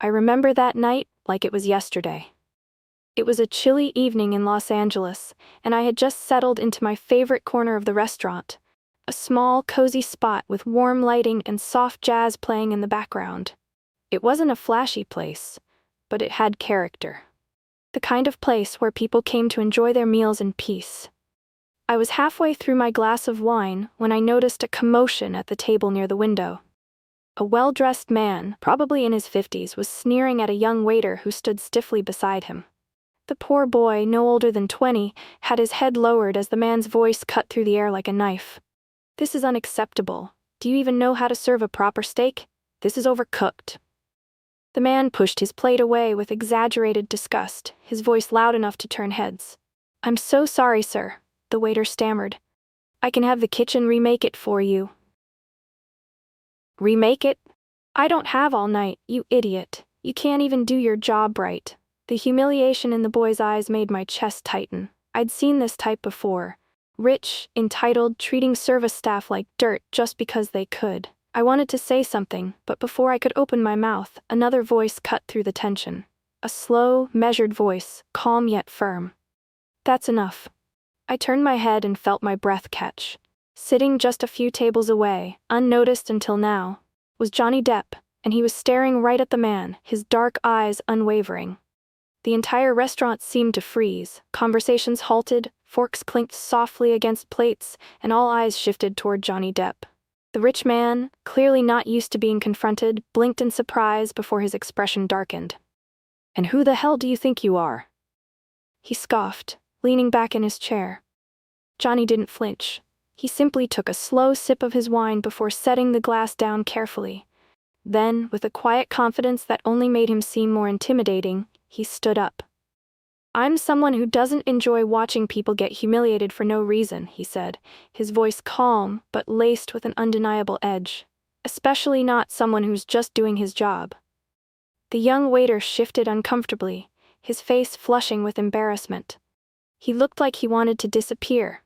I remember that night like it was yesterday. It was a chilly evening in Los Angeles, and I had just settled into my favorite corner of the restaurant, a small, cozy spot with warm lighting and soft jazz playing in the background. It wasn't a flashy place, but it had character. The kind of place where people came to enjoy their meals in peace. I was halfway through my glass of wine when I noticed a commotion at the table near the window. A well-dressed man, probably in his 50s, was sneering at a young waiter who stood stiffly beside him. The poor boy, no older than 20, had his head lowered as the man's voice cut through the air like a knife. "This is unacceptable. Do you even know how to serve a proper steak? This is overcooked." The man pushed his plate away with exaggerated disgust, his voice loud enough to turn heads. "I'm so sorry, sir," the waiter stammered. "I can have the kitchen remake it for you." "Remake it? I don't have all night, you idiot. You can't even do your job right." The humiliation in the boy's eyes made my chest tighten. I'd seen this type before. Rich, entitled, treating service staff like dirt just because they could. I wanted to say something, but before I could open my mouth, another voice cut through the tension. A slow, measured voice, calm yet firm. "That's enough." I turned my head and felt my breath catch. Sitting just a few tables away, unnoticed until now, was Johnny Depp, and he was staring right at the man, his dark eyes unwavering. The entire restaurant seemed to freeze. Conversations halted, forks clinked softly against plates, and all eyes shifted toward Johnny Depp. The rich man, clearly not used to being confronted, blinked in surprise before his expression darkened. "And who the hell do you think you are?" he scoffed, leaning back in his chair. Johnny didn't flinch. He simply took a slow sip of his wine before setting the glass down carefully. Then, with a quiet confidence that only made him seem more intimidating, he stood up. "I'm someone who doesn't enjoy watching people get humiliated for no reason," he said, his voice calm but laced with an undeniable edge. "Especially not someone who's just doing his job." The young waiter shifted uncomfortably, his face flushing with embarrassment. He looked like he wanted to disappear,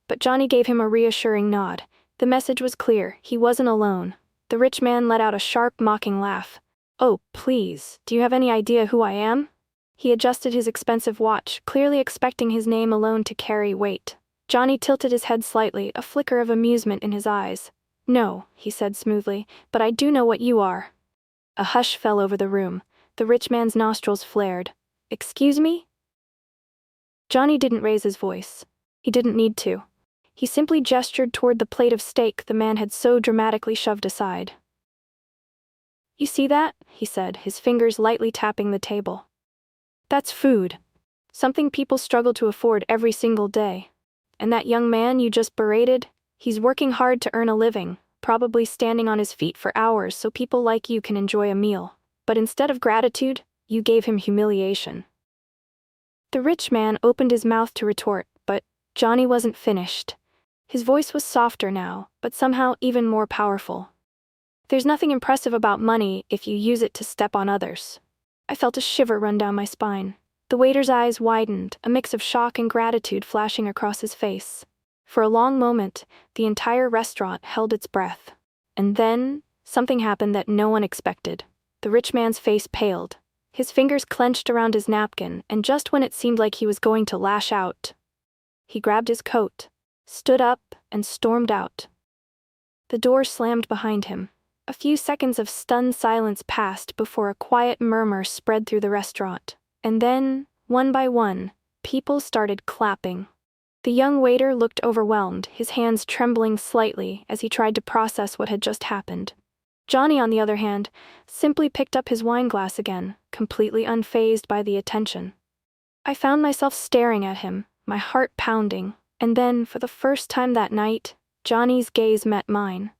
but Johnny gave him a reassuring nod. The message was clear, he wasn't alone. The rich man let out a sharp, mocking laugh. "Oh, please, do you have any idea who I am?" He adjusted his expensive watch, clearly expecting his name alone to carry weight. Johnny tilted his head slightly, a flicker of amusement in his eyes. "No," he said smoothly, "but I do know what you are." A hush fell over the room. The rich man's nostrils flared. "Excuse me?" Johnny didn't raise his voice. He didn't need to. He simply gestured toward the plate of steak the man had so dramatically shoved aside. "You see that?" he said, his fingers lightly tapping the table. "That's food. Something people struggle to afford every single day. And that young man you just berated, he's working hard to earn a living, probably standing on his feet for hours so people like you can enjoy a meal. But instead of gratitude, you gave him humiliation." The rich man opened his mouth to retort, but Johnny wasn't finished. His voice was softer now, but somehow even more powerful. "There's nothing impressive about money if you use it to step on others." I felt a shiver run down my spine. The waiter's eyes widened, a mix of shock and gratitude flashing across his face. For a long moment, the entire restaurant held its breath. And then, something happened that no one expected. The rich man's face paled. His fingers clenched around his napkin, and just when it seemed like he was going to lash out, he grabbed his coat, stood up, and stormed out. The door slammed behind him. A few seconds of stunned silence passed before a quiet murmur spread through the restaurant. And then, one by one, people started clapping. The young waiter looked overwhelmed, his hands trembling slightly as he tried to process what had just happened. Johnny, on the other hand, simply picked up his wine glass again, completely unfazed by the attention. I found myself staring at him, my heart pounding, and then, for the first time that night, Johnny's gaze met mine.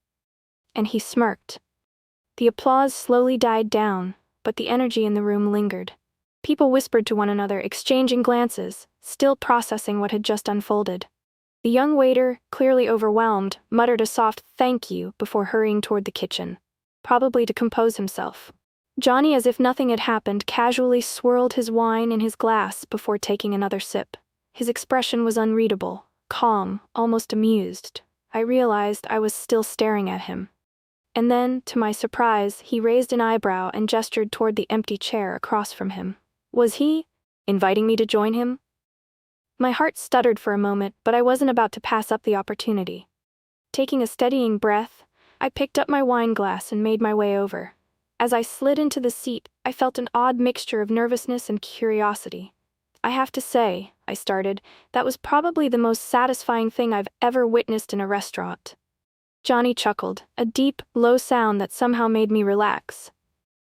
And he smirked. The applause slowly died down, but the energy in the room lingered. People whispered to one another, exchanging glances, still processing what had just unfolded. The young waiter, clearly overwhelmed, muttered a soft "thank you" before hurrying toward the kitchen, probably to compose himself. Johnny, as if nothing had happened, casually swirled his wine in his glass before taking another sip. His expression was unreadable, calm, almost amused. I realized I was still staring at him. And then, to my surprise, he raised an eyebrow and gestured toward the empty chair across from him. Was he inviting me to join him? My heart stuttered for a moment, but I wasn't about to pass up the opportunity. Taking a steadying breath, I picked up my wine glass and made my way over. As I slid into the seat, I felt an odd mixture of nervousness and curiosity. I have to say, I started, that was probably the most satisfying thing I've ever witnessed in a restaurant. Johnny chuckled, a deep, low sound that somehow made me relax.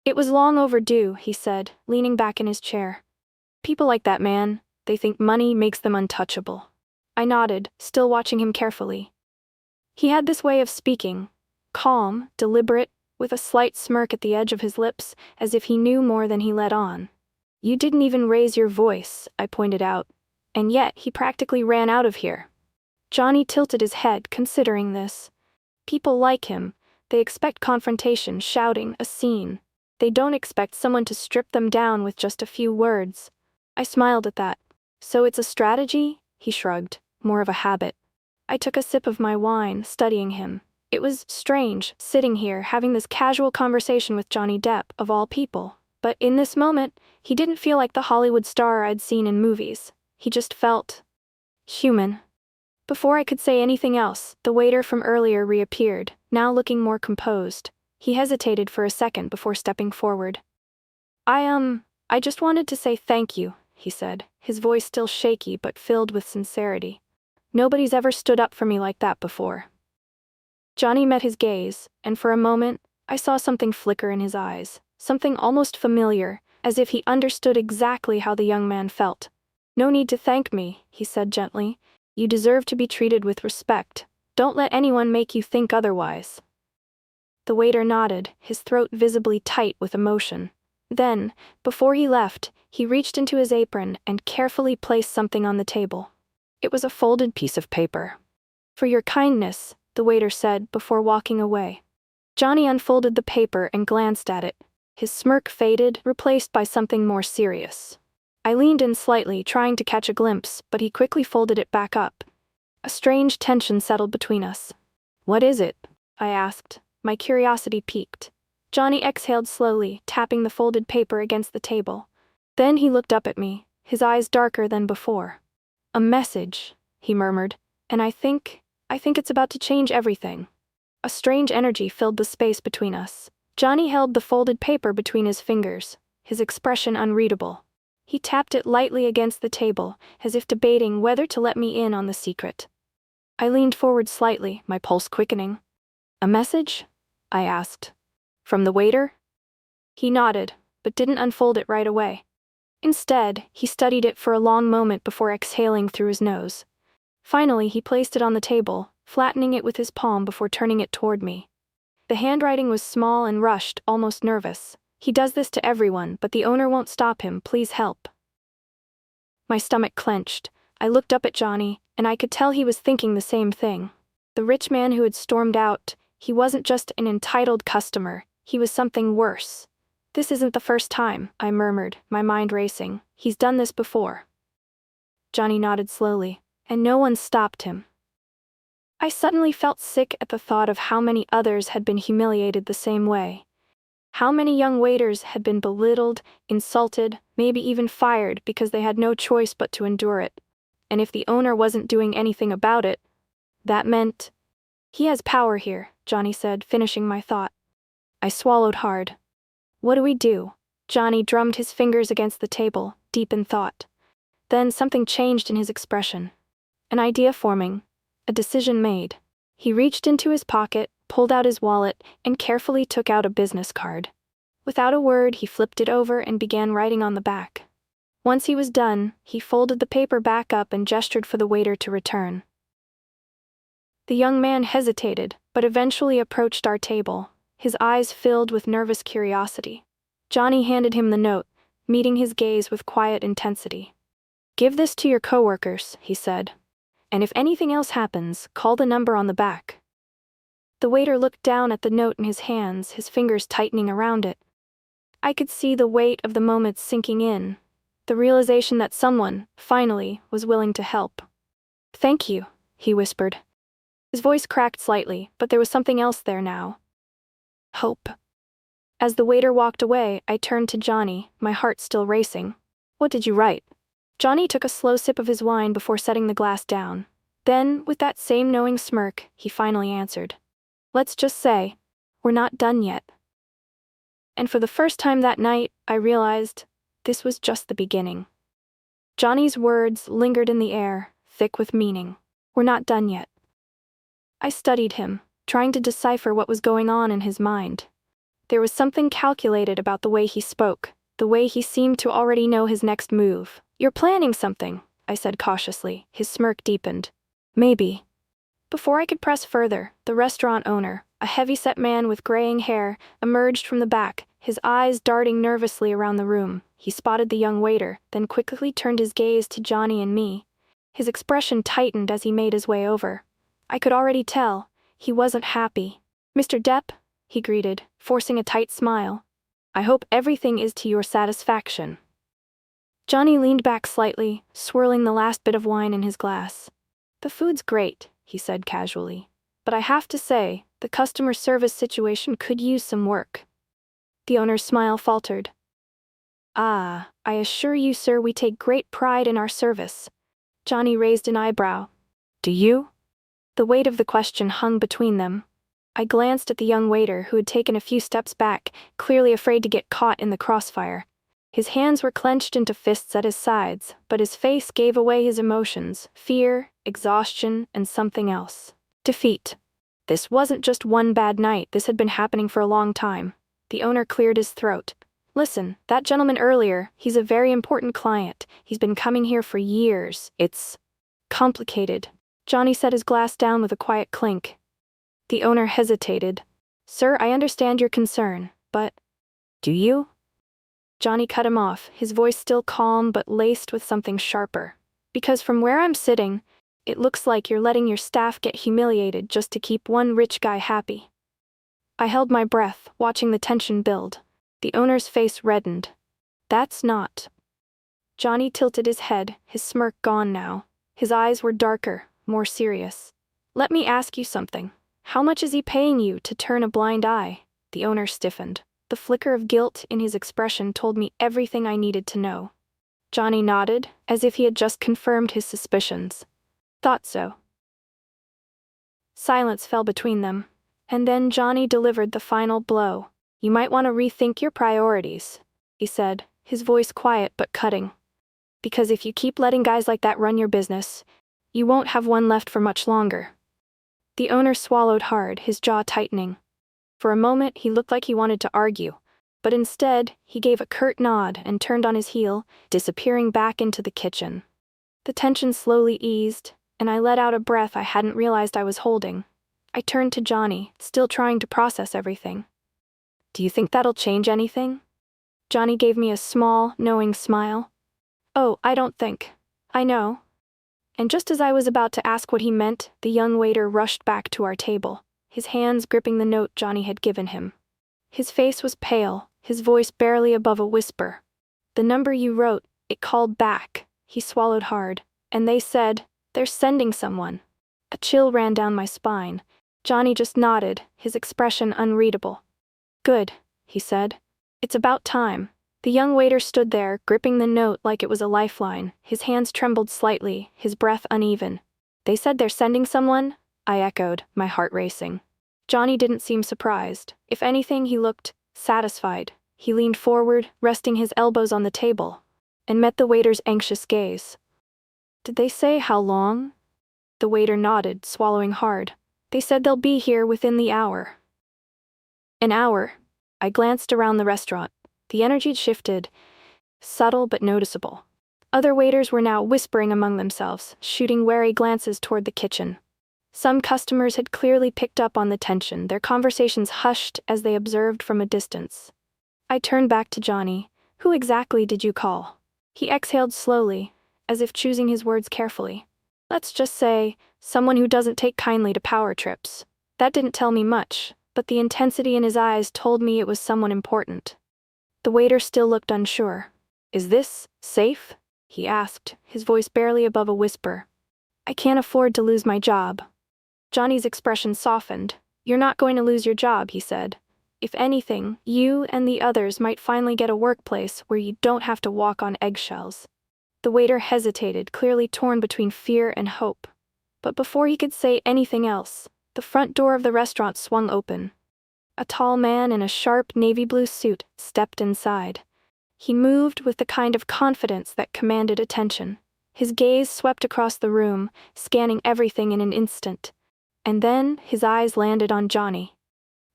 It was long overdue, he said, leaning back in his chair. People like that man, they think money makes them untouchable. I nodded, still watching him carefully. He had this way of speaking, calm, deliberate, with a slight smirk at the edge of his lips, as if he knew more than he let on. You didn't even raise your voice, I pointed out, and yet he practically ran out of here. Johnny tilted his head, considering this. People like him, they expect confrontation, shouting, a scene. They don't expect someone to strip them down with just a few words. I smiled at that. So it's a strategy? He shrugged. More of a habit. I took a sip of my wine, studying him. It was strange, sitting here, having this casual conversation with Johnny Depp, of all people. But in this moment, he didn't feel like the Hollywood star I'd seen in movies. He just felt human. Before I could say anything else, the waiter from earlier reappeared, now looking more composed. He hesitated for a second before stepping forward. I just wanted to say thank you, he said, his voice still shaky but filled with sincerity. Nobody's ever stood up for me like that before. Johnny met his gaze, and for a moment, I saw something flicker in his eyes, something almost familiar, as if he understood exactly how the young man felt. No need to thank me, he said gently. You deserve to be treated with respect. Don't let anyone make you think otherwise. The waiter nodded, his throat visibly tight with emotion. Then, before he left, he reached into his apron and carefully placed something on the table. It was a folded piece of paper. For your kindness, the waiter said before walking away. Johnny unfolded the paper and glanced at it. His smirk faded, replaced by something more serious. I leaned in slightly, trying to catch a glimpse, but he quickly folded it back up. A strange tension settled between us. What is it? I asked, my curiosity piqued. Johnny exhaled slowly, tapping the folded paper against the table. Then he looked up at me, his eyes darker than before. A message, he murmured, and I think it's about to change everything. A strange energy filled the space between us. Johnny held the folded paper between his fingers, his expression unreadable. He tapped it lightly against the table, as if debating whether to let me in on the secret. I leaned forward slightly, my pulse quickening. A message? I asked. From the waiter? He nodded, but didn't unfold it right away. Instead, he studied it for a long moment before exhaling through his nose. Finally, he placed it on the table, flattening it with his palm before turning it toward me. The handwriting was small and rushed, almost nervous. He does this to everyone, but the owner won't stop him, please help. My stomach clenched. I looked up at Johnny, and I could tell he was thinking the same thing. The rich man who had stormed out, he wasn't just an entitled customer, he was something worse. This isn't the first time, I murmured, my mind racing. He's done this before. Johnny nodded slowly, and no one stopped him. I suddenly felt sick at the thought of how many others had been humiliated the same way. How many young waiters had been belittled, insulted, maybe even fired because they had no choice but to endure it. And if the owner wasn't doing anything about it, that meant... He has power here, Johnny said, finishing my thought. I swallowed hard. What do we do? Johnny drummed his fingers against the table, deep in thought. Then something changed in his expression. An idea forming. A decision made. He reached into his pocket, pulled out his wallet, and carefully took out a business card. Without a word, he flipped it over and began writing on the back. Once he was done, he folded the paper back up and gestured for the waiter to return. The young man hesitated, but eventually approached our table, his eyes filled with nervous curiosity. Johnny handed him the note, meeting his gaze with quiet intensity. Give this to your coworkers, he said. And if anything else happens, call the number on the back. The waiter looked down at the note in his hands, his fingers tightening around it. I could see the weight of the moment sinking in, the realization that someone, finally, was willing to help. Thank you, he whispered. His voice cracked slightly, but there was something else there now. Hope. As the waiter walked away, I turned to Johnny, my heart still racing. What did you write? Johnny took a slow sip of his wine before setting the glass down. Then, with that same knowing smirk, he finally answered. Let's just say, we're not done yet. And for the first time that night, I realized this was just the beginning. Johnny's words lingered in the air, thick with meaning. We're not done yet. I studied him, trying to decipher what was going on in his mind. There was something calculated about the way he spoke, the way he seemed to already know his next move. You're planning something, I said cautiously. His smirk deepened. Maybe. Before I could press further, the restaurant owner, a heavy-set man with graying hair, emerged from the back, his eyes darting nervously around the room. He spotted the young waiter, then quickly turned his gaze to Johnny and me. His expression tightened as he made his way over. I could already tell he wasn't happy. Mr. Depp, he greeted, forcing a tight smile. I hope everything is to your satisfaction. Johnny leaned back slightly, swirling the last bit of wine in his glass. The food's great, he said casually. But I have to say, the customer service situation could use some work. The owner's smile faltered. I assure you, sir, we take great pride in our service. Johnny raised an eyebrow. Do you? The weight of the question hung between them. I glanced at the young waiter who had taken a few steps back, clearly afraid to get caught in the crossfire. His hands were clenched into fists at his sides, but his face gave away his emotions: fear, exhaustion, and something else. Defeat. This wasn't just one bad night, this had been happening for a long time. The owner cleared his throat. Listen, that gentleman earlier, he's a very important client. He's been coming here for years. It's complicated. Johnny set his glass down with a quiet clink. The owner hesitated. Sir, I understand your concern, but do you? Johnny cut him off, his voice still calm but laced with something sharper. Because from where I'm sitting, it looks like you're letting your staff get humiliated just to keep one rich guy happy. I held my breath, watching the tension build. The owner's face reddened. That's not. Johnny tilted his head, his smirk gone now. His eyes were darker, more serious. Let me ask you something. How much is he paying you to turn a blind eye? The owner stiffened. The flicker of guilt in his expression told me everything I needed to know. Johnny nodded, as if he had just confirmed his suspicions. Thought so. Silence fell between them, and then Johnny delivered the final blow. You might want to rethink your priorities, he said, his voice quiet but cutting. Because if you keep letting guys like that run your business, you won't have one left for much longer. The owner swallowed hard, his jaw tightening. For a moment, he looked like he wanted to argue, but instead, he gave a curt nod and turned on his heel, disappearing back into the kitchen. The tension slowly eased, and I let out a breath I hadn't realized I was holding. I turned to Johnny, still trying to process everything. Do you think that'll change anything? Johnny gave me a small, knowing smile. Oh, I don't think. I know. And just as I was about to ask what he meant, the young waiter rushed back to our table, his hands gripping the note Johnny had given him. His face was pale, his voice barely above a whisper. The number you wrote, it called back. He swallowed hard. And they said, they're sending someone. A chill ran down my spine. Johnny just nodded, his expression unreadable. Good, he said. It's about time. The young waiter stood there, gripping the note like it was a lifeline. His hands trembled slightly, his breath uneven. They said they're sending someone? I echoed, my heart racing. Johnny didn't seem surprised. If anything, he looked satisfied. He leaned forward, resting his elbows on the table, and met the waiter's anxious gaze. Did they say how long? The waiter nodded, swallowing hard. They said they'll be here within the hour. An hour. I glanced around the restaurant. The energy shifted, subtle but noticeable. Other waiters were now whispering among themselves, shooting wary glances toward the kitchen. Some customers had clearly picked up on the tension, their conversations hushed as they observed from a distance. I turned back to Johnny. Who exactly did you call? He exhaled slowly, as if choosing his words carefully. Let's just say, someone who doesn't take kindly to power trips. That didn't tell me much, but the intensity in his eyes told me it was someone important. The waiter still looked unsure. Is this safe? He asked, his voice barely above a whisper. I can't afford to lose my job. Johnny's expression softened. You're not going to lose your job, he said. If anything, you and the others might finally get a workplace where you don't have to walk on eggshells." The waiter hesitated, clearly torn between fear and hope. But before he could say anything else, the front door of the restaurant swung open. A tall man in a sharp navy blue suit stepped inside. He moved with the kind of confidence that commanded attention. His gaze swept across the room, scanning everything in an instant. And then his eyes landed on Johnny.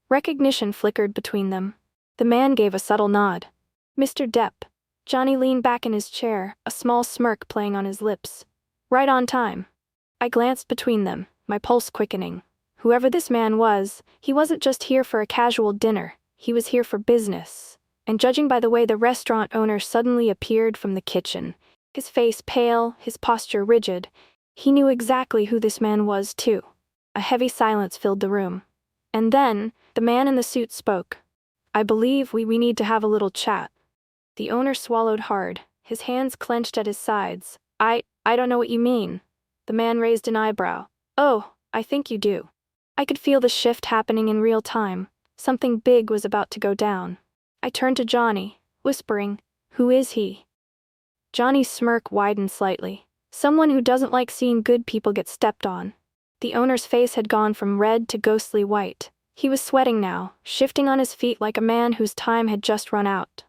Recognition flickered between them. The man gave a subtle nod. "Mr. Depp." Johnny leaned back in his chair, a small smirk playing on his lips. "Right on time." I glanced between them, my pulse quickening. Whoever this man was, he wasn't just here for a casual dinner, he was here for business. And judging by the way the restaurant owner suddenly appeared from the kitchen, his face pale, his posture rigid, he knew exactly who this man was too. A heavy silence filled the room. And then, the man in the suit spoke. "I believe we need to have a little chat." The owner swallowed hard, his hands clenched at his sides. I don't know what you mean." The man raised an eyebrow. "Oh, I think you do." I could feel the shift happening in real time. Something big was about to go down. I turned to Johnny, whispering, "Who is he?" Johnny's smirk widened slightly. "Someone who doesn't like seeing good people get stepped on." The owner's face had gone from red to ghostly white. He was sweating now, shifting on his feet like a man whose time had just run out.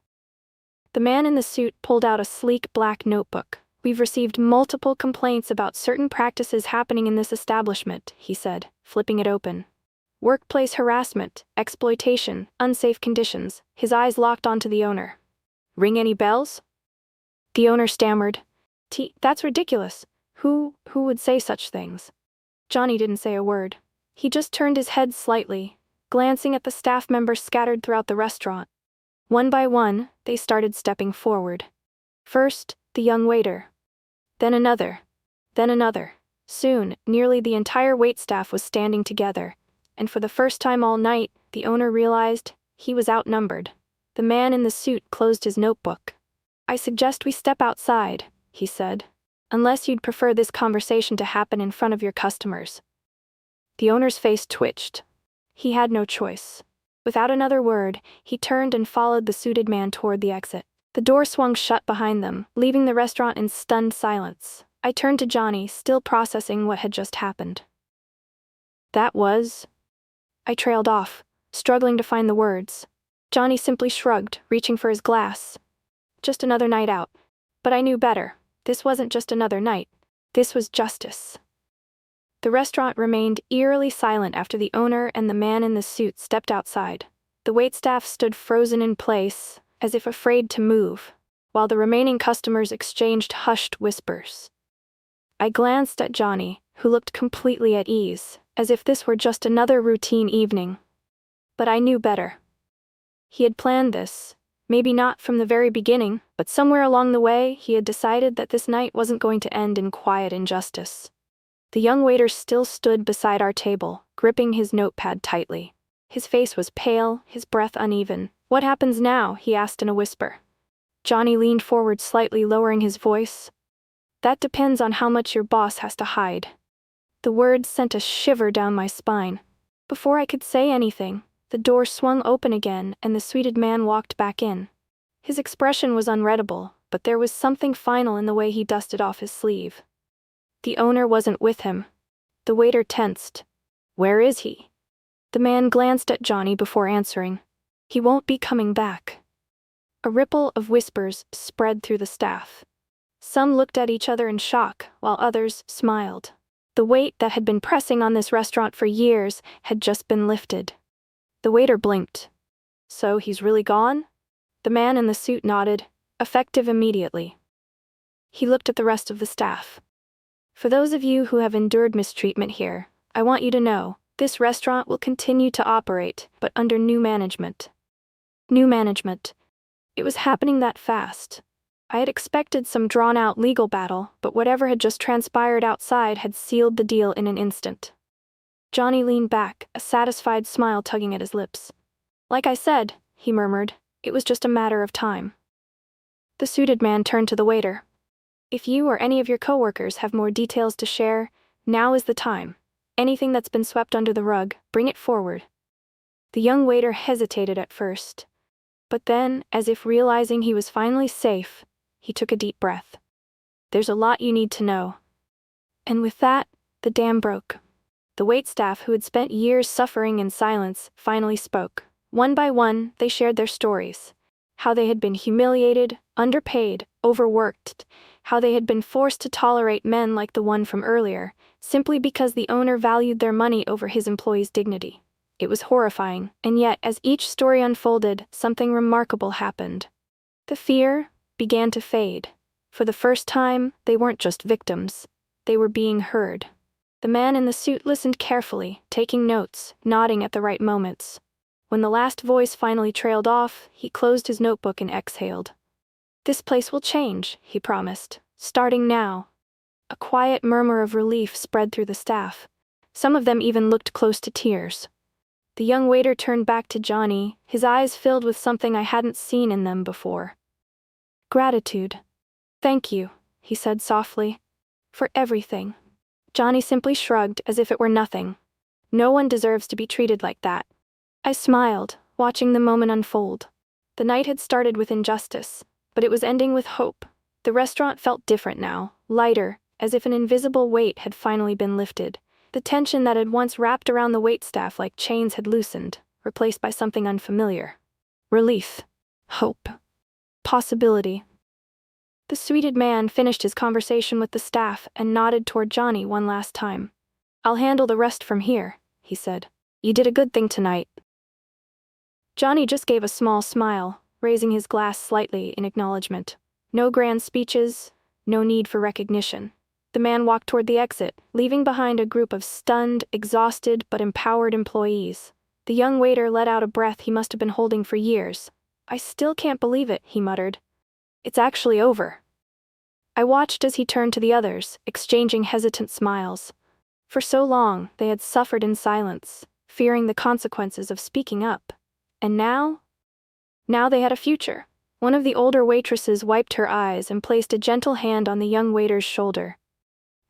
The man in the suit pulled out a sleek black notebook. "We've received multiple complaints about certain practices happening in this establishment," he said, flipping it open. "Workplace harassment, exploitation, unsafe conditions." His eyes locked onto the owner. "Ring any bells?" The owner stammered. That's ridiculous. Who would say such things?" Johnny didn't say a word. He just turned his head slightly, glancing at the staff members scattered throughout the restaurant. One by one, they started stepping forward. First, the young waiter. Then another. Then another. Soon, nearly the entire waitstaff was standing together, and for the first time all night, the owner realized he was outnumbered. The man in the suit closed his notebook. "I suggest we step outside," he said, "unless you'd prefer this conversation to happen in front of your customers." The owner's face twitched. He had no choice. Without another word, he turned and followed the suited man toward the exit. The door swung shut behind them, leaving the restaurant in stunned silence. I turned to Johnny, still processing what had just happened. "That was..." I trailed off, struggling to find the words. Johnny simply shrugged, reaching for his glass. "Just another night out." But I knew better. This wasn't just another night. This was justice. The restaurant remained eerily silent after the owner and the man in the suit stepped outside. The waitstaff stood frozen in place, as if afraid to move, while the remaining customers exchanged hushed whispers. I glanced at Johnny, who looked completely at ease, as if this were just another routine evening. But I knew better. He had planned this, maybe not from the very beginning, but somewhere along the way he had decided that this night wasn't going to end in quiet injustice. The young waiter still stood beside our table, gripping his notepad tightly. His face was pale, his breath uneven. "What happens now?" he asked in a whisper. Johnny leaned forward slightly, lowering his voice. "That depends on how much your boss has to hide." The words sent a shiver down my spine. Before I could say anything, the door swung open again and the suited man walked back in. His expression was unreadable, but there was something final in the way he dusted off his sleeve. The owner wasn't with him. The waiter tensed. "Where is he?" The man glanced at Johnny before answering. "He won't be coming back." A ripple of whispers spread through the staff. Some looked at each other in shock, while others smiled. The weight that had been pressing on this restaurant for years had just been lifted. The waiter blinked. "So he's really gone?" The man in the suit nodded, effective immediately. He looked at the rest of the staff. "For those of you who have endured mistreatment here, I want you to know, this restaurant will continue to operate, but under new management." New management. It was happening that fast. I had expected some drawn-out legal battle, but whatever had just transpired outside had sealed the deal in an instant. Johnny leaned back, a satisfied smile tugging at his lips. "Like I said," he murmured, "it was just a matter of time." The suited man turned to the waiter. "If you or any of your coworkers have more details to share, now is the time. Anything that's been swept under the rug, bring it forward." The young waiter hesitated at first. But then, as if realizing he was finally safe, he took a deep breath. "There's a lot you need to know." And with that, the dam broke. The waitstaff, who had spent years suffering in silence, finally spoke. One by one, they shared their stories. How they had been humiliated, underpaid, overworked. How they had been forced to tolerate men like the one from earlier, simply because the owner valued their money over his employees' dignity. It was horrifying, and yet, as each story unfolded, something remarkable happened. The fear began to fade. For the first time, they weren't just victims. They were being heard. The man in the suit listened carefully, taking notes, nodding at the right moments. When the last voice finally trailed off, he closed his notebook and exhaled. "This place will change," he promised, "starting now." A quiet murmur of relief spread through the staff. Some of them even looked close to tears. The young waiter turned back to Johnny, his eyes filled with something I hadn't seen in them before. "Gratitude. Thank you," he said softly. "For everything." Johnny simply shrugged as if it were nothing. "No one deserves to be treated like that." I smiled, watching the moment unfold. The night had started with injustice, but it was ending with hope. The restaurant felt different now, lighter, as if an invisible weight had finally been lifted. The tension that had once wrapped around the waitstaff like chains had loosened, replaced by something unfamiliar. Relief. Hope. Possibility. The suited man finished his conversation with the staff and nodded toward Johnny one last time. "I'll handle the rest from here," he said. "You did a good thing tonight." Johnny just gave a small smile, raising his glass slightly in acknowledgement. No grand speeches, no need for recognition. The man walked toward the exit, leaving behind a group of stunned, exhausted, but empowered employees. The young waiter let out a breath he must have been holding for years. "I still can't believe it," he muttered. "It's actually over." I watched as he turned to the others, exchanging hesitant smiles. For so long, they had suffered in silence, fearing the consequences of speaking up. And now? Now they had a future. One of the older waitresses wiped her eyes and placed a gentle hand on the young waiter's shoulder.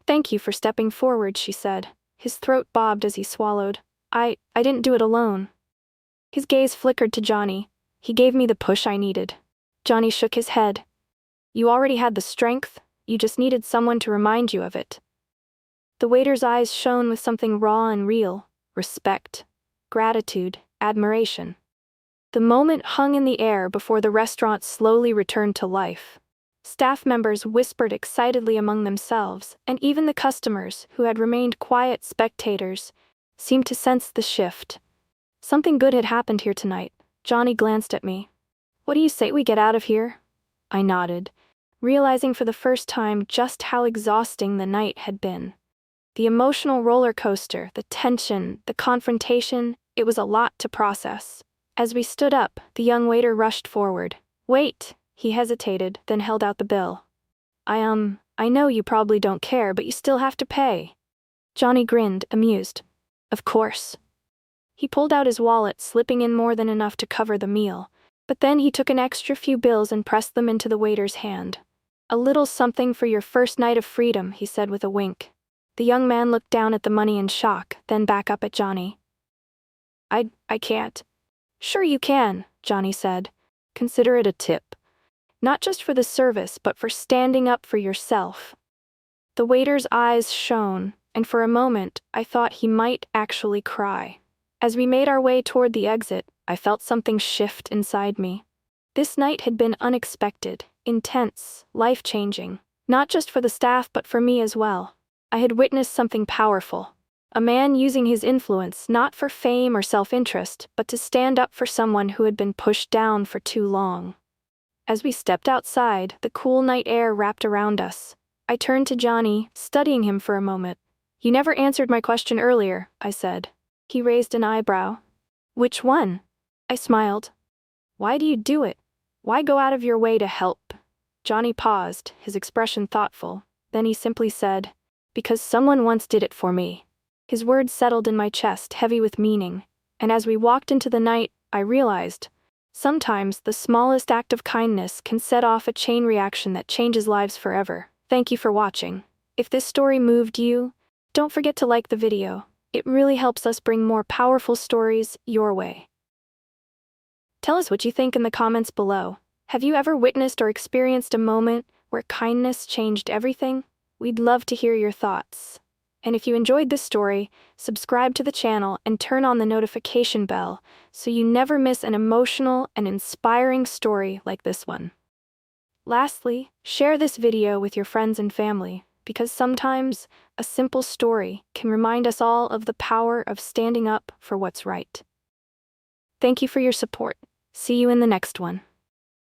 "Thank you for stepping forward," she said. His throat bobbed as he swallowed. I didn't do it alone." His gaze flickered to Johnny. "He gave me the push I needed." Johnny shook his head. "You already had the strength, you just needed someone to remind you of it." The waiter's eyes shone with something raw and real: respect, gratitude, admiration. The moment hung in the air before the restaurant slowly returned to life. Staff members whispered excitedly among themselves, and even the customers, who had remained quiet spectators, seemed to sense the shift. Something good had happened here tonight. Johnny glanced at me. "What do you say we get out of here?" I nodded, realizing for the first time just how exhausting the night had been. The emotional roller coaster, the tension, the confrontation, it was a lot to process. As we stood up, the young waiter rushed forward. "Wait," he hesitated, then held out the bill. I know you probably don't care, but you still have to pay." Johnny grinned, amused. "Of course." He pulled out his wallet, slipping in more than enough to cover the meal, but then he took an extra few bills and pressed them into the waiter's hand. "A little something for your first night of freedom," he said with a wink. The young man looked down at the money in shock, then back up at Johnny. I can't." "Sure you can," Johnny said. "Consider it a tip. Not just for the service, but for standing up for yourself." The waiter's eyes shone, and for a moment, I thought he might actually cry. As we made our way toward the exit, I felt something shift inside me. This night had been unexpected, intense, life-changing, not just for the staff but for me as well. I had witnessed something powerful. A man using his influence not for fame or self-interest, but to stand up for someone who had been pushed down for too long. As we stepped outside, the cool night air wrapped around us. I turned to Johnny, studying him for a moment. "You never answered my question earlier," I said. He raised an eyebrow. "Which one?" I smiled. "Why do you do it? Why go out of your way to help?" Johnny paused, his expression thoughtful. Then he simply said, "Because someone once did it for me." His words settled in my chest, heavy with meaning, and as we walked into the night, I realized, sometimes the smallest act of kindness can set off a chain reaction that changes lives forever. Thank you for watching. If this story moved you, don't forget to like the video. It really helps us bring more powerful stories your way. Tell us what you think in the comments below. Have you ever witnessed or experienced a moment where kindness changed everything? We'd love to hear your thoughts. And if you enjoyed this story, subscribe to the channel and turn on the notification bell so you never miss an emotional and inspiring story like this one. Lastly, share this video with your friends and family, because sometimes a simple story can remind us all of the power of standing up for what's right. Thank you for your support. See you in the next one.